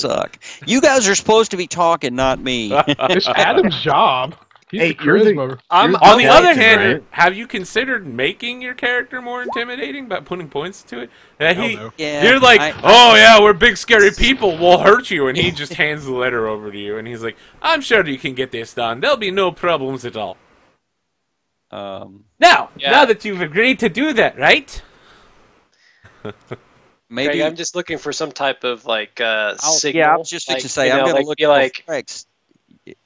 suck. You guys are supposed to be talking, not me. It's Adam's job. He's the you're the- charisma. I'm On the other captain, hand, right? have you considered making your character more intimidating by putting points to it? No. Yeah, You're like, oh yeah, we're big scary people, we'll hurt you, and he just hands the letter over to you, and he's like, I'm sure you can get this done. There'll be no problems at all. Now that you've agreed to do that, right? maybe Craig, I'm just looking for some type of like signal. yeah, I was just like, to say you know, I'm going to like, look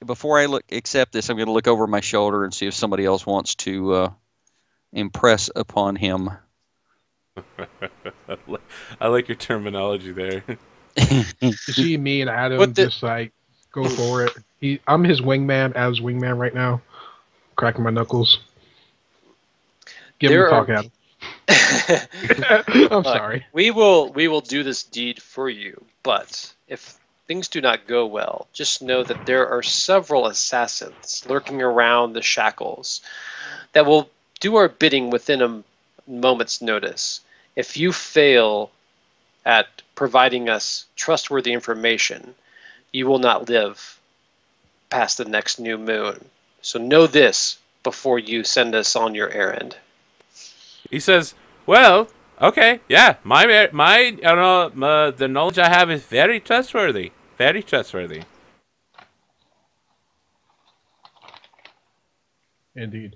before I accept this. I'm going to look over my shoulder and see if somebody else wants to impress upon him. I like your terminology there. You see me and Adam just like go for it. I'm his wingman, Adam's wingman right now. Cracking my knuckles. Give him a talk, Adam. I'm sorry. We will do this deed for you, but if things do not go well, just know that there are several assassins lurking around the Shackles that will do our bidding within a moment's notice. If you fail at providing us trustworthy information, you will not live past the next new moon. So know this before you send us on your errand. He says, well, okay, yeah, the knowledge I have is very trustworthy. Very trustworthy. Indeed.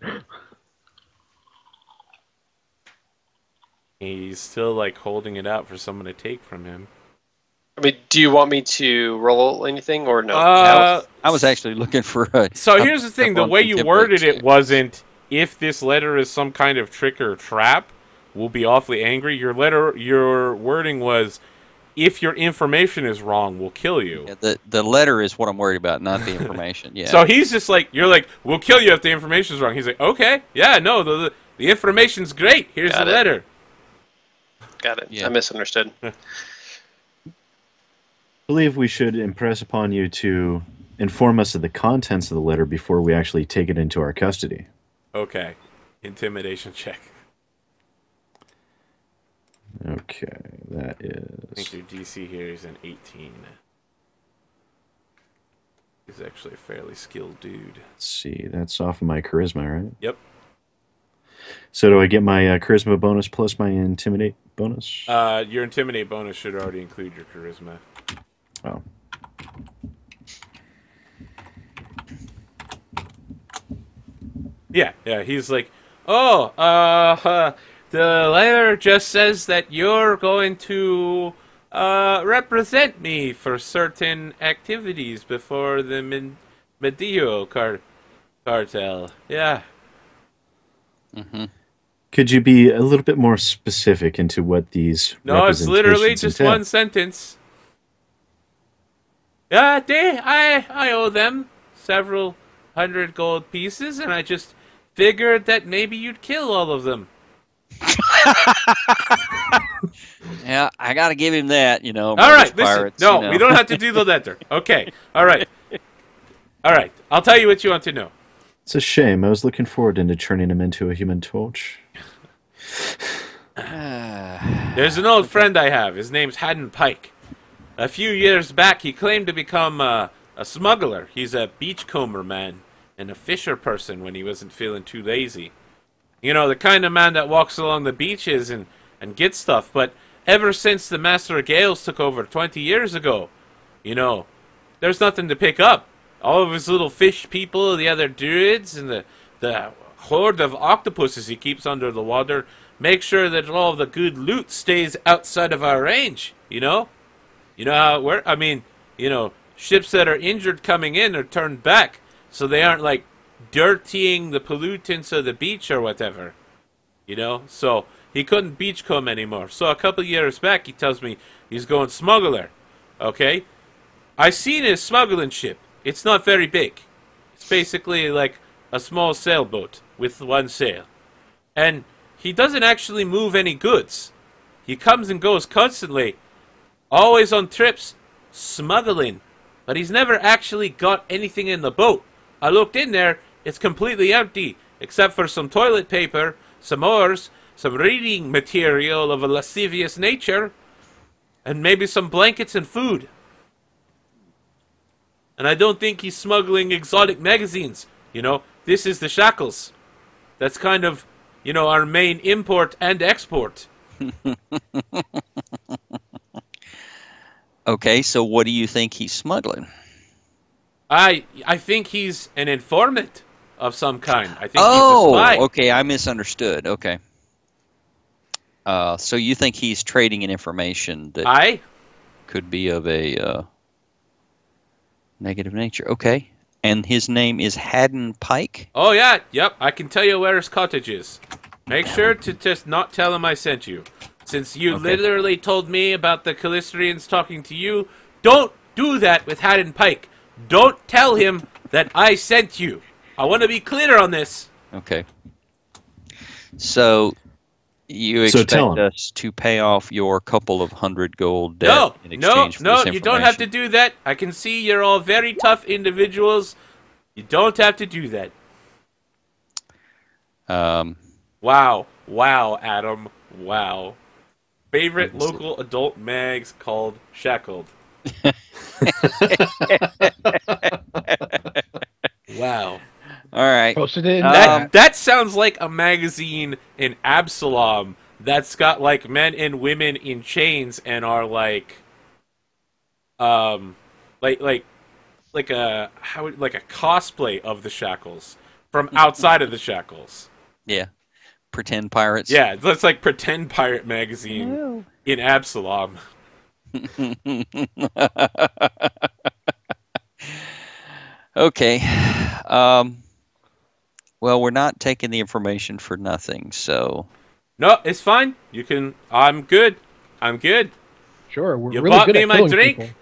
He's still, like, holding it out for someone to take from him. I mean, do you want me to roll anything or no? I was actually looking for a... So here's the thing. The way you worded it wasn't, if this letter is some kind of trick or trap, we'll be awfully angry. Your wording was, if your information is wrong, we'll kill you. Yeah, the letter is what I'm worried about, not the information. Yeah. So he's just like, you're like, we'll kill you if the information is wrong. He's like, okay, yeah, no, the information's great. Here's the letter. Got it. Yeah. I misunderstood. I believe we should impress upon you to inform us of the contents of the letter before we actually take it into our custody. Okay. Intimidation check. Okay, that is... I think your DC here is an 18. He's actually a fairly skilled dude. Let's see, that's off of my charisma, right? Yep. So do I get my charisma bonus plus my intimidate bonus? Your intimidate bonus should already include your charisma. Oh. Yeah, he's like, oh, the letter just says that you're going to represent me for certain activities before the Medio cartel. Yeah. Mm-hmm. Could you be a little bit more specific into what these No, it's literally representations just entail? one sentence. Yeah, I owe them several hundred gold pieces, and I just figured that maybe you'd kill all of them. Yeah, I got to give him that, you know. All right, listen. Pirates, No, you know. we don't have to do the letter. Okay, all right. All right, I'll tell you what you want to know. It's a shame. I was looking forward into turning him into a human torch. There's an old friend I have. His name's Haddon Pike. A few years back, he claimed to become a smuggler. He's a beachcomber man and a fisher person when he wasn't feeling too lazy. You know, the kind of man that walks along the beaches and gets stuff. But ever since the Master of Gales took over 20 years ago, you know, there's nothing to pick up. All of his little fish people, the other druids, and the horde of octopuses he keeps under the water make sure that all the good loot stays outside of our range, you know? You know how it works? I mean, you know, ships that are injured coming in are turned back, so they aren't, like, dirtying the pollutants of the beach or whatever. You know? So, he couldn't beachcomb anymore. So, a couple years back, he tells me he's going smuggler. Okay? I seen his smuggling ship. It's not very big. It's basically like a small sailboat with one sail. And he doesn't actually move any goods. He comes and goes constantly, always on trips, smuggling. But he's never actually got anything in the boat. I looked in there, it's completely empty, except for some toilet paper, some oars, some reading material of a lascivious nature, and maybe some blankets and food. And I don't think he's smuggling exotic magazines. You know, this is the Shackles. That's kind of, you know, our main import and export. Okay, so what do you think he's smuggling? I think he's an informant of some kind. I think he's a spy. Okay, I misunderstood. Okay. So you think he's trading in information that could be of a negative nature. Okay. And his name is Haddon Pike? Oh, yeah. Yep. I can tell you where his cottage is. Make sure to just not tell him I sent you. Since you literally told me about the Callistrians talking to you, don't do that with Haddon Pike. Don't tell him that I sent you. I want to be clear on this. Okay. So you expect us to pay off your couple of 100 gold debt in exchange for this information? No, you don't have to do that. I can see you're all very tough individuals. You don't have to do that. Wow, Adam. Wow. Favorite local adult mags called Shackled. Wow. All right. Posted it in that sounds like a magazine in Absalom that's got like men and women in chains and are like a cosplay of the Shackles from outside of the Shackles. Yeah. Pretend pirates. Yeah, that's like Pretend Pirate magazine in Absalom. Okay. Well, we're not taking the information for nothing, so... No, it's fine. You can... I'm good. Sure, we're you really bought good me at my drink.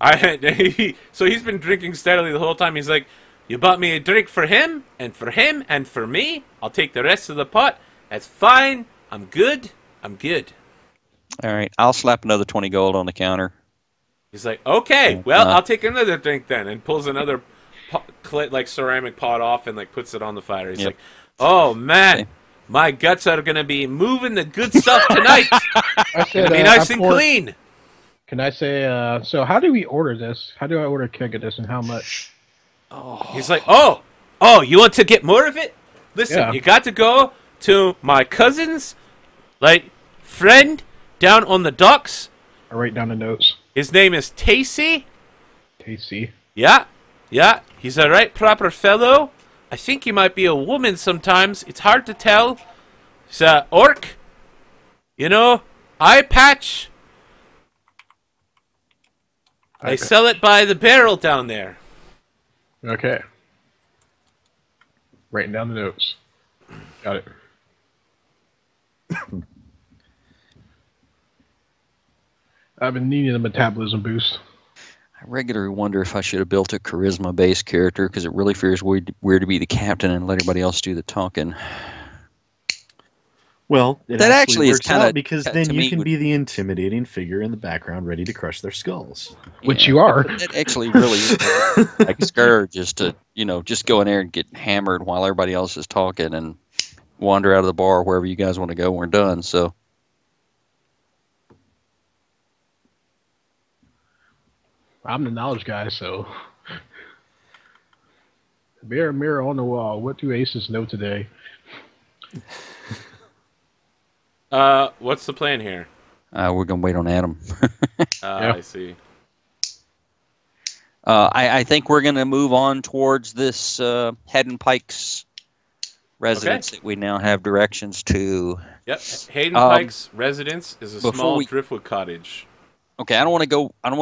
People. So he's been drinking steadily the whole time. He's like, you bought me a drink for him, and for him, and for me. I'll take the rest of the pot. That's fine. I'm good. All right, I'll slap another 20 gold on the counter. He's like, okay, well, I'll take another drink then, and pulls another ceramic pot off and like puts it on the fire. He's like, oh man, my guts are gonna be moving the good stuff tonight. It's gonna be nice and clean. Can I say? So how do we order this? How do I order a keg of this, and how much? He's like, oh, you want to get more of it? Listen, you got to go to my cousin's friend down on the docks. I write down the notes. His name is Tacey. Tacey. Yeah. He's a right proper fellow. I think he might be a woman sometimes. It's hard to tell. He's a orc. You know, eye patch. They sell it by the barrel down there. Okay. Writing down the notes. Got it. I've been needing a metabolism boost. I regularly wonder if I should have built a charisma-based character, because it really feels weird to be the captain and let everybody else do the talking. Well, that actually is kind of, because then you can be the intimidating figure in the background, ready to crush their skulls. Which you are. That actually really is like Scourge, just to just go in there and get hammered while everybody else is talking and wander out of the bar wherever you guys want to go when we're done. So. I'm the knowledge guy, so. Mirror, mirror on the wall. What do aces know today? What's the plan here? We're gonna wait on Adam. I see. I think we're gonna move on towards this Haddon Pike's residence that we now have directions to. Yep, Haddon Pike's residence is a small driftwood cottage. Okay, I don't want to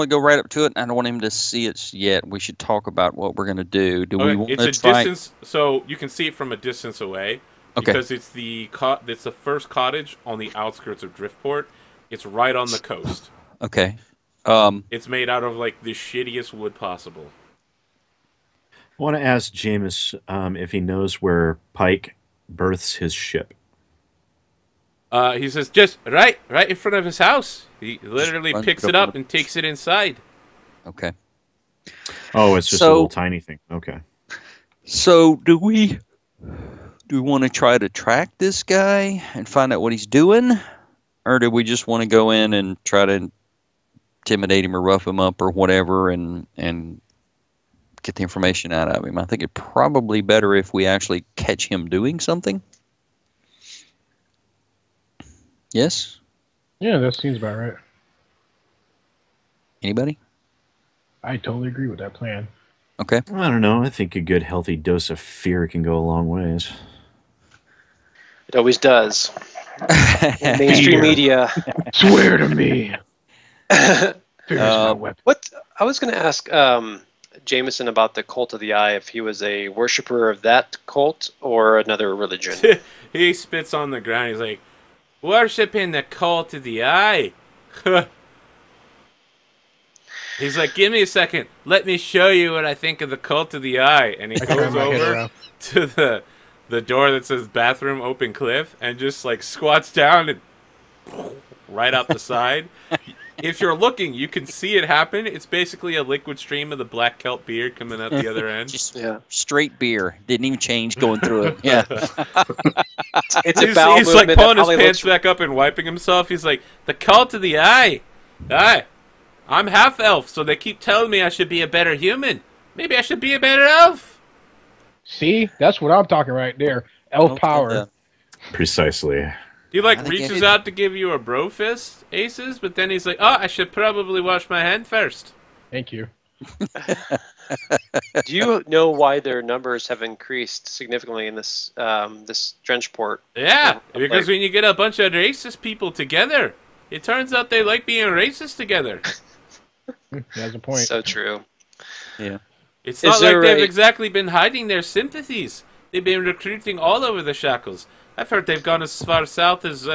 go right up to it. I don't want him to see it yet. We should talk about what we're gonna do. We want to try? It's a distance, so you can see it from a distance away. Okay. Because it's the first cottage on the outskirts of Drenchport. It's right on the coast. Okay. It's made out of like the shittiest wood possible. I want to ask Jameis if he knows where Pike berths his ship. He says just right in front of his house. He literally picks it up and takes it inside. Okay. Oh, it's just a little tiny thing. Okay. So do we want to try to track this guy and find out what he's doing? Or do we just want to go in and try to intimidate him or rough him up or whatever and get the information out of him. I think it's probably better if we actually catch him doing something. Yes? Yeah, that seems about right. Anybody? I totally agree with that plan. Okay. I don't know. I think a good, healthy dose of fear can go a long ways. It always does. Mainstream media. Swear to me. What I was going to ask Jameson about the Cult of the Eye, if he was a worshiper of that cult or another religion. He spits on the ground. He's like, "Worshipping the Cult of the Eye." He's like, "Give me a second. Let me show you what I think of the Cult of the Eye." And he goes over to the door that says "Bathroom Open Cliff" and just like squats down and right out the side. If you're looking, you can see it happen. It's basically a liquid stream of the black kelp beer coming out the other end. Just straight beer. Didn't even change going through it. Yeah. He's like pulling his pants back up and wiping himself. He's like, "The Cult of the Eye. Aye. I'm half elf, so they keep telling me I should be a better human. Maybe I should be a better elf." See? That's what I'm talking right there. Elf power. Precisely. He like reaches out to give you a bro fist, Aces, but then he's like, "Oh, I should probably wash my hand first." Thank you. Do you know why their numbers have increased significantly in this this Drenchport? Yeah, because when you get a bunch of racist people together, it turns out they like being racist together. That's a point. So true. Yeah. It's not like they've exactly been hiding their sympathies. They've been recruiting all over the Shackles. I've heard they've gone as far south as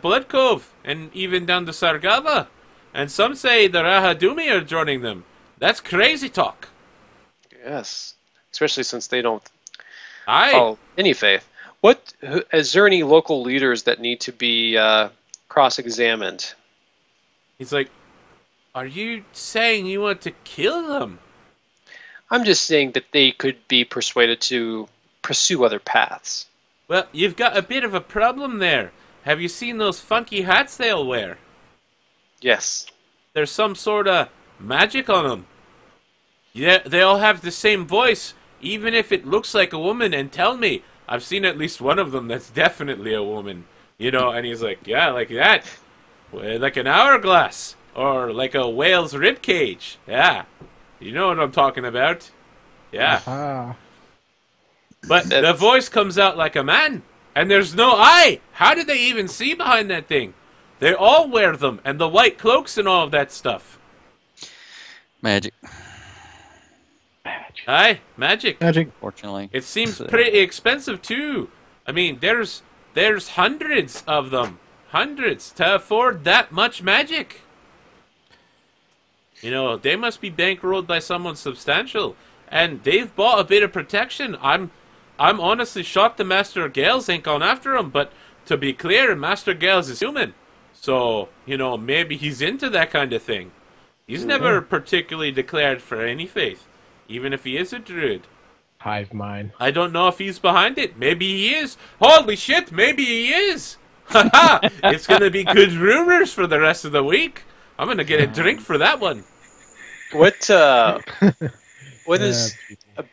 Blood Cove and even down to Sargava. And some say the Rahadumi are joining them. That's crazy talk. Yes, especially since they don't Aye. follow any faith. Is there any local leaders that need to be cross-examined? He's like, "Are you saying you want to kill them?" I'm just saying that they could be persuaded to pursue other paths. Well, you've got a bit of a problem there. Have you seen those funky hats they'll wear? Yes. There's some sort of magic on them. Yeah, they all have the same voice, even if it looks like a woman. And tell me, I've seen at least one of them that's definitely a woman. You know, and he's like, "Yeah, like that. Like an hourglass. Or like a whale's rib cage. Yeah. You know what I'm talking about. Yeah." Ah. But the voice comes out like a man, and there's no eye. How did they even see behind that thing? They all wear them, and the white cloaks and all of that stuff. Magic. Aye, magic. Magic. Fortunately. It seems pretty expensive, too. I mean, there's hundreds of them. Hundreds to afford that much magic. You know, they must be bankrolled by someone substantial. And they've bought a bit of protection. I'm honestly shocked the Master Gales ain't gone after him, but to be clear, Master Gales is human. So, you know, maybe he's into that kind of thing. He's never particularly declared for any faith, even if he is a druid. Hive mind. I don't know if he's behind it. Maybe he is. Holy shit, maybe he is. Haha, it's going to be good rumors for the rest of the week. I'm going to get a drink for that one. What is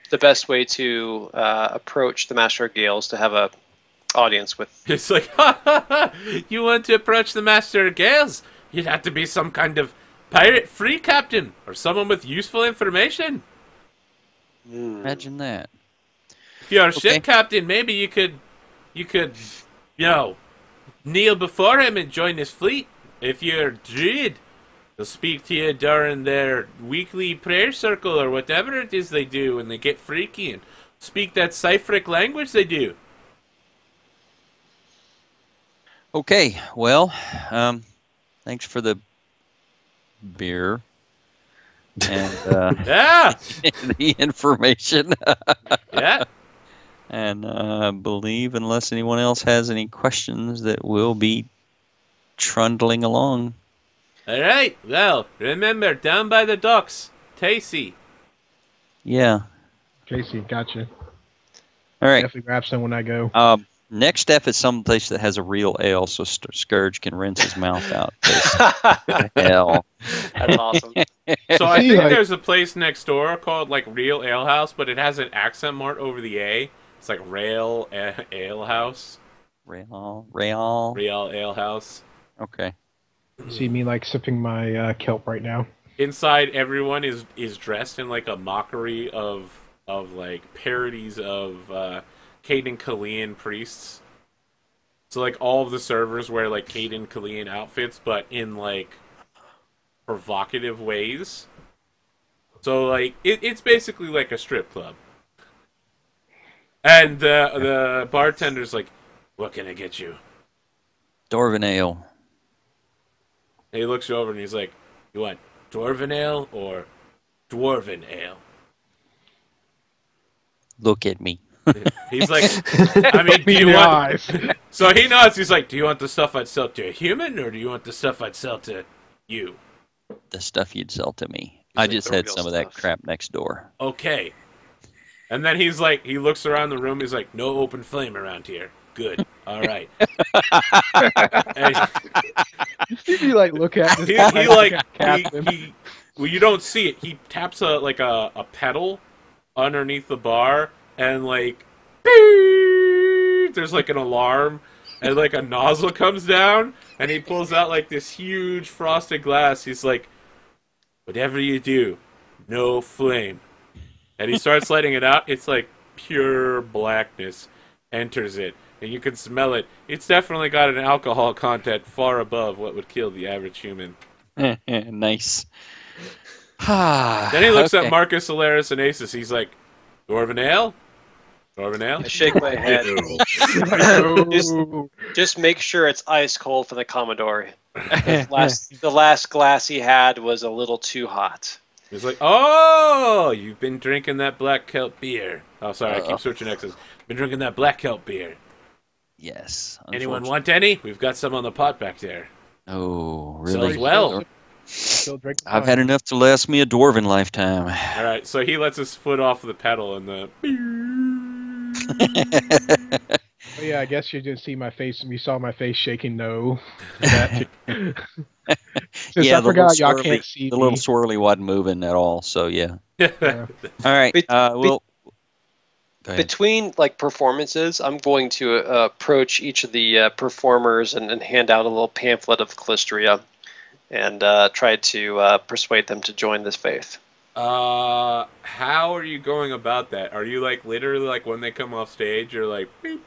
the best way to approach the Master of Gales to have a audience with? It's like, you want to approach the Master of Gales? You'd have to be some kind of pirate free captain or someone with useful information. Imagine that. If you're a ship captain, maybe you could, you know, kneel before him and join his fleet. If you're a druid, they'll speak to you during their weekly prayer circle or whatever it is they do when they get freaky and speak that cipheric language they do. Okay, well, thanks for the beer and Yeah, the information. yeah. And I believe, unless anyone else has any questions, that we'll be trundling along. All right. Well, remember, down by the docks, Tacy. Yeah. Casey, gotcha. All right. Definitely grab some when I go. Next step is some place that has a real ale, so Scourge can rinse his mouth out. Hell, That's awesome. So I think there's a place next door called like Real Ale House, but it has an accent mark over the A. It's like Rail Ale House. Real Ale House. Okay. See me like sipping my kelp right now. Inside, everyone is dressed in like a mockery of like parodies of Caden Kalian priests. So like all of the servers wear like Caden Kalian outfits, but in like provocative ways. So like it's basically like a strip club. And the bartender's like, "What can I get you?" Dwarven ale. And he looks you over and he's like, "You want Dwarven ale or Dwarven ale?" Look at me. He's like, I mean, do you want... So he nods, he's like, "Do you want the stuff I'd sell to a human, or do you want the stuff I'd sell to you?" The stuff you'd sell to me. He's I just had some of that crap next door. Okay. And then he's like, he looks around the room, he's like, "No open flame around here. Good. All right." You like look at this. Well, you don't see it. He taps a pedal underneath the bar, and like, beep, there's like an alarm, and like a nozzle comes down, and he pulls out like this huge frosted glass. He's like, "Whatever you do, no flame." And he starts letting it out. It's like pure blackness enters it, and you can smell it. It's definitely got an alcohol content far above what would kill the average human. Nice. Then he looks at Marcus, Alaris, and Asus. He's like, "Dwarven ale? Dwarven ale?" I shake my head. just make sure it's ice cold for the Commodore. The last glass he had was a little too hot. He's like, "Oh, you've been drinking that black kelp beer." Oh, sorry, I keep switching X's. Been drinking that black kelp beer. Yes. Anyone want any? We've got some on the pot back there. Oh, really? Sells well. I've had enough to last me a dwarven lifetime. All right, so he lets his foot off the pedal, and the... Oh, yeah, I guess you didn't see my face, and you saw my face shaking no. Since I forgot y'all can't see the little swirly wasn't moving at all, so yeah. All right, between like performances, I'm going to approach each of the performers and hand out a little pamphlet of Calistria, and try to persuade them to join this faith. How are you going about that? Are you like literally like when they come off stage, you're like, beep?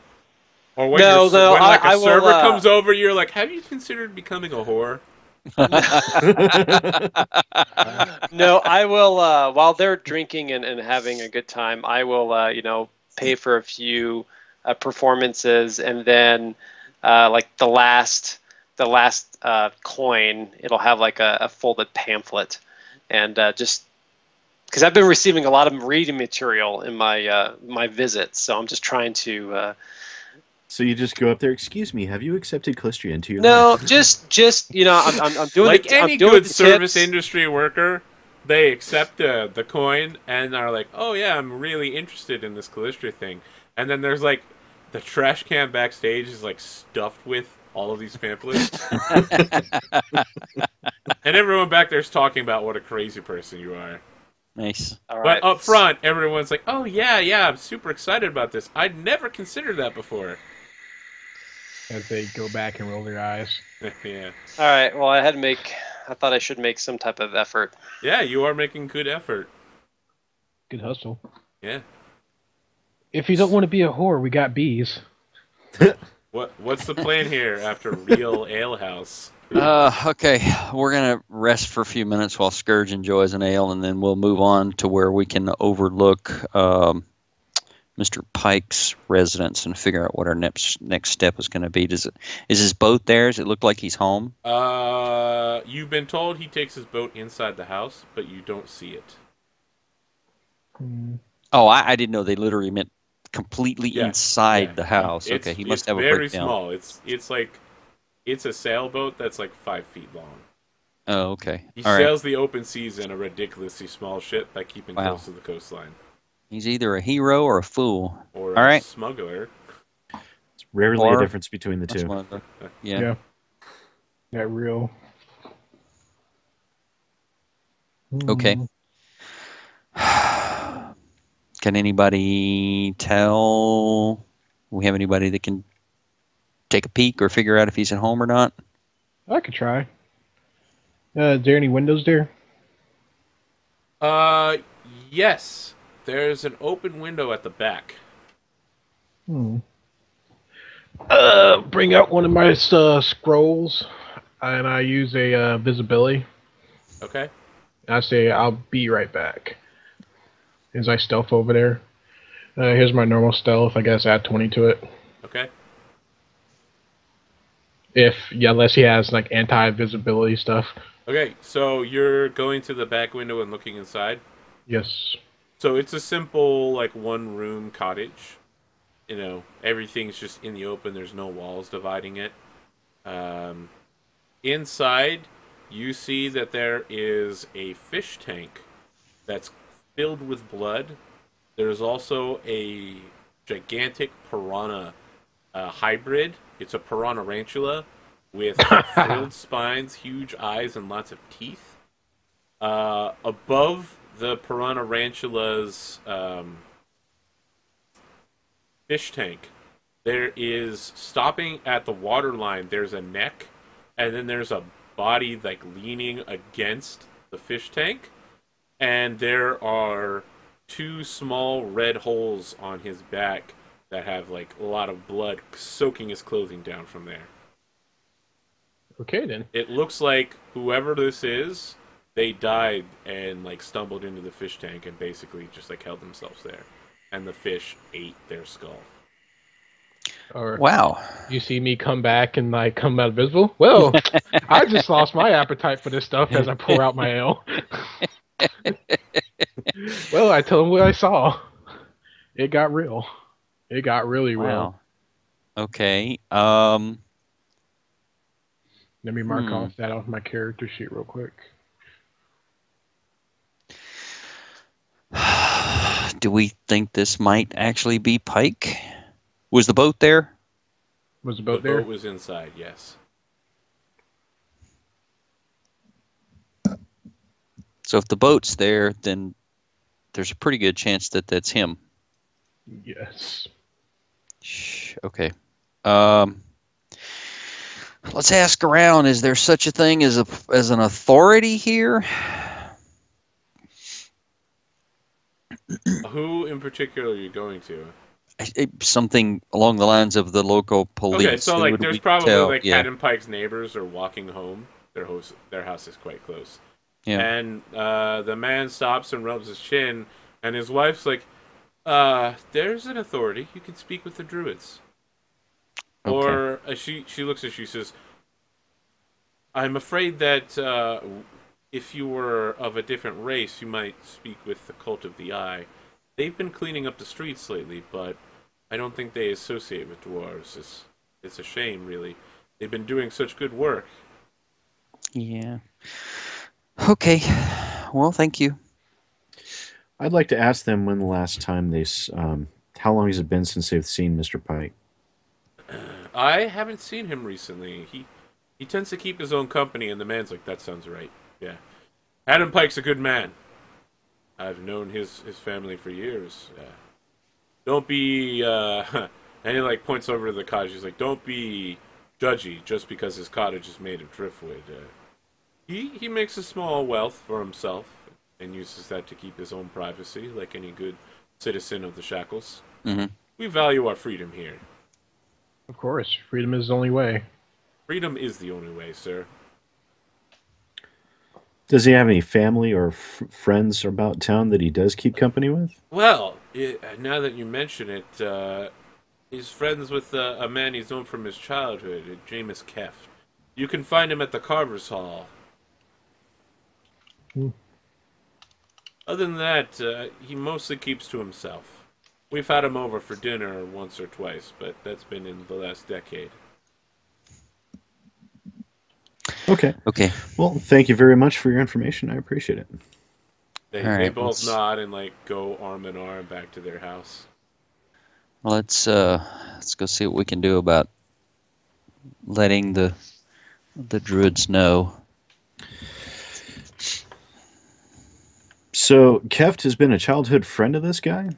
Or when when like a server comes over, you're like, "Have you considered becoming a whore?" No, I will. While they're drinking and having a good time, I will, pay for a few performances, and then like the last coin, it'll have like a folded pamphlet, and just because I've been receiving a lot of reading material in my my visits, so I'm just trying to. So you just go up there. "Excuse me, have you accepted Calistria into your life?" life? just I'm doing like any good service tips. Industry worker. They accept the coin and are like, "Oh yeah, I'm really interested in this Calistria thing." And then there's like the trash can backstage is like stuffed with all of these pamphlets, and everyone back there's talking about what a crazy person you are. Nice. All but right. up front, everyone's like, "Oh yeah, I'm super excited about this. I'd never considered that before." As they go back and roll their eyes. Yeah. All right. Well, I thought I should make some type of effort. Yeah, you are making good effort. Good hustle. Yeah. If you don't want to be a whore, we got bees. What's the plan here after Real Ale House? Okay, we're gonna rest for a few minutes while Scourge enjoys an ale, and then we'll move on to where we can overlook Mr. Pike's residence and figure out what our next step is going to be. Is his boat there? Does it look like he's home? You've been told he takes his boat inside the house, but you don't see it. Oh, I didn't know they literally meant completely inside the house. Okay, he must have a breakdown. It's very small. It's a sailboat that's like 5 feet long. Oh, okay. He sails the open seas in a ridiculously small ship by keeping close to the coastline. He's either a hero or a fool. Or All a right. smuggler. rarely Or- a difference between the That's two. one of the, yeah. That real. Okay. Can anybody tell? We have anybody that can take a peek or figure out if he's at home or not? I could try. Is there any windows there? Yes. There's an open window at the back. Bring out one of my scrolls, and I use a visibility. Okay. I say I'll be right back. As I stealth over there. Here's my normal stealth. I guess add 20 to it. Okay. Unless he has like anti-visibility stuff. Okay, so you're going to the back window and looking inside? Yes. So it's a simple, like, one-room cottage. You know, everything's just in the open. There's no walls dividing it. Inside, you see that there is a fish tank that's filled with blood. There's also a gigantic piranha hybrid. It's a piranha tarantula with frilled spines, huge eyes, and lots of teeth. Above the piranha tarantula's fish tank, there is, stopping at the water line, there's a neck, and then there's a body like leaning against the fish tank, and there are 2 small red holes on his back that have like a lot of blood soaking his clothing down from there. Okay then. It looks like whoever this is, they died and like stumbled into the fish tank and basically just like held themselves there, and the fish ate their skull. Or Wow. you see me come back and like come out visible? Well, I just lost my appetite for this stuff as I pour out my ale. Well, I tell him what I saw. It got real. It got really real. Wow. Okay. Let me mark off that off my character sheet real quick. Do we think this might actually be Pike? Was the boat there? Was the boat The there? boat was inside, yes. So if the boat's there, then there's a pretty good chance that that's him. Yes. Okay. Let's ask around. Is there such a thing as an authority here? Who in particular are you going to? Something along the lines of the local police. Okay, so Who like would there's we probably tell? like Yeah. Adam Pike's neighbors are walking home. Their house is quite close. Yeah. And the man stops and rubs his chin, and his wife's like, there's an authority. You can speak with the druids. Okay. Or she looks at you, she says, I'm afraid that if you were of a different race, you might speak with the Cult of the Eye. They've been cleaning up the streets lately, but I don't think they associate with dwarves. It's a shame, really. They've been doing such good work. Yeah. Okay. Well, thank you. I'd like to ask them when the last time how long has it been since they've seen Mr. Pike? I haven't seen him recently. He tends to keep his own company, and the man's like, that sounds right. Yeah. Adam Pike's a good man. I've known his family for years. Don't be, and he like points over to the cottage. He's like, don't be judgy just because his cottage is made of driftwood. He makes a small wealth for himself and uses that to keep his own privacy, like any good citizen of the Shackles. Mm-hmm. We value our freedom here. Of course, freedom is the only way. Freedom is the only way, sir. Does he have any family or friends about town that he does keep company with? Well, now that you mention it, he's friends with a man he's known from his childhood, Jameis Keft. You can find him at the Carver's Hall. Other than that, he mostly keeps to himself. We've had him over for dinner once or twice, but that's been in the last decade. Okay. Okay. Well, thank you very much for your information. I appreciate it. They All right, both let's- nod and like go arm in arm back to their house. Let's go see what we can do about letting the druids know. So Keft has been a childhood friend of this guy,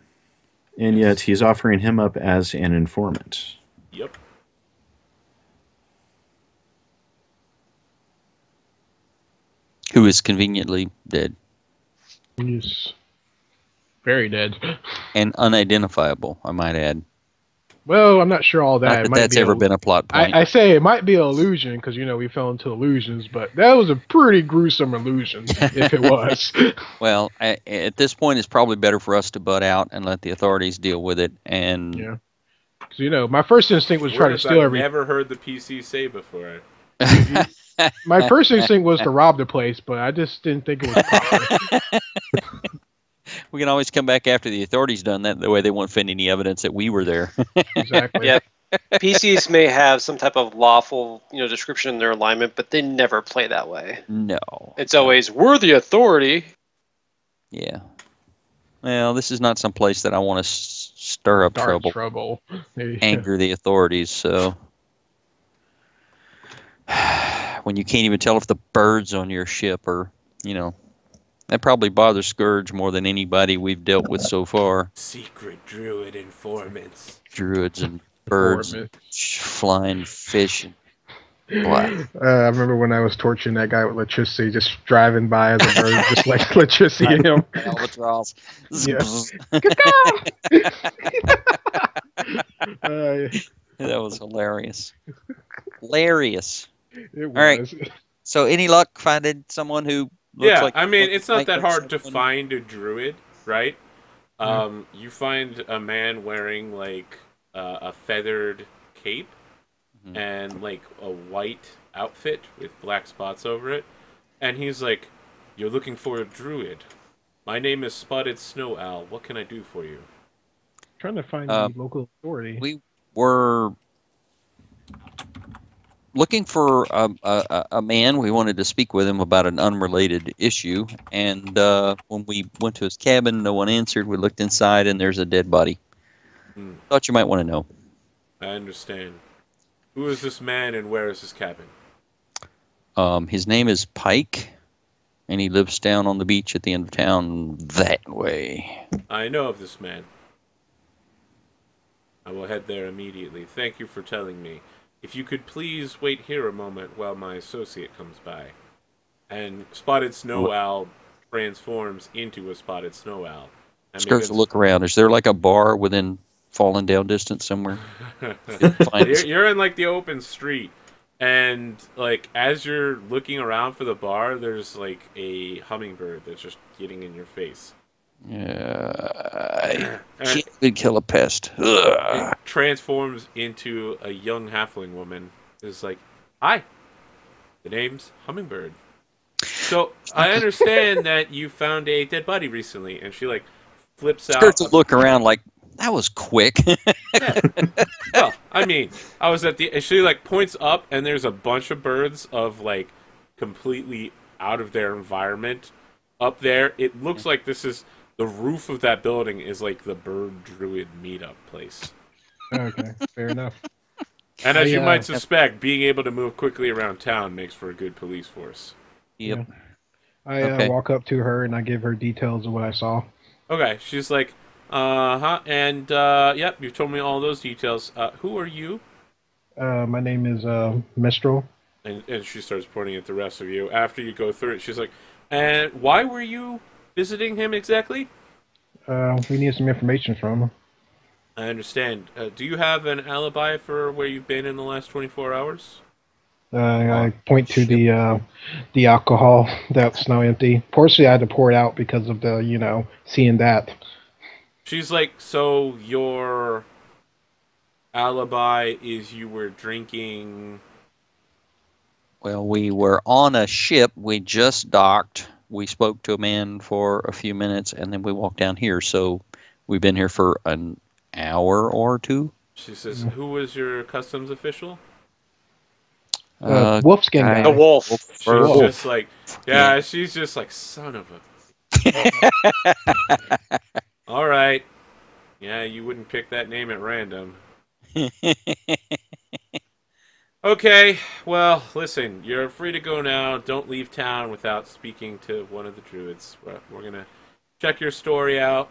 and yet he's offering him up as an informant. Yep. Who is conveniently dead. He's very dead. And unidentifiable, I might add. Well, I'm not sure all that. Not that that's ever been a plot point. I say it might be an illusion because, we fell into illusions, but that was a pretty gruesome illusion if it was. Well, at this point, it's probably better for us to butt out and let the authorities deal with it. And yeah. Because, my first instinct was try to steal everything. I've never heard the PC say before. My first instinct was to rob the place, but I just didn't think it was proper. We can always come back after the authorities done that. That way they won't find any evidence that we were there. Exactly. Yeah. PCs may have some type of lawful, description in their alignment, but they never play that way. No. It's always, we're the authority. Yeah. Well, this is not some place that I want to stir up trouble. Anger the authorities, so... When you can't even tell if the birds on your ship are, that probably bothers Scourge more than anybody we've dealt with so far. Secret druid informants. Druids and birds, flying fish. And I remember when I was torturing that guy with electricity, just driving by as a bird, just like electricity in him. Albatross. Yeah. That was hilarious. Hilarious. It was. All right. So, any luck finding someone who looks like... I mean, it's not that hard to find a druid, right? You find a man wearing, like, a feathered cape and, like, a white outfit with black spots over it. And he's like, "You're looking for a druid. My name is Spotted Snow Owl. What can I do for you?" Trying to find the local authority. We were... looking for a man. We wanted to speak with him about an unrelated issue, and when we went to his cabin, no one answered. We looked inside, and there's a dead body. Thought you might want to know. I understand. Who is this man, and where is his cabin? His name is Pike, and he lives down on the beach at the end of town that way. I know of this man. I will head there immediately. Thank you for telling me. If you could please wait here a moment while my associate comes by. And Spotted Snow Owl transforms into a Spotted Snow Owl. Skirts a look around. Is there like a bar within falling down distance somewhere? You're in like the open street. And like as you're looking around for the bar, there's like a hummingbird that's just getting in your face. Yeah, I could kill a pest. It transforms into a young halfling woman. It's like, "Hi, the name's Hummingbird. So I understand that you found a dead body recently." And she like flips out. Starts to look around like, that was quick. Yeah. Well, I mean, I was at the. She like points up, and there's a bunch of birds of like completely out of their environment up there. It looks like this is. The roof of that building is like the bird druid meetup place. Okay, fair enough. And as you might suspect, being able to move quickly around town makes for a good police force. Yep. Yeah. I walk up to her and I give her details of what I saw. Okay, she's like, and yep, you've told me all those details. Who are you? My name is Mistral. And she starts pointing at the rest of you. After you go through it, she's like, and why were you visiting him exactly? We need some information from him. I understand. Do you have an alibi for where you've been in the last 24 hours? I point to the alcohol that's now empty. Partially, I had to pour it out because of the, seeing that. She's like, so your alibi is you were drinking... Well, we were on a ship. We just docked. We spoke to a man for a few minutes, and then we walked down here. So we've been here for an hour or two. She says, who was your customs official? Wolfskin guy. The wolf. She's just like, she's just like, son of a... All right. Yeah, you wouldn't pick that name at random. Okay, well, listen, you're free to go now. Don't leave town without speaking to one of the druids. We're going to check your story out.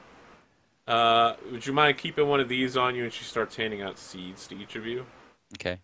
Would you mind keeping one of these on you? And she starts handing out seeds to each of you. Okay.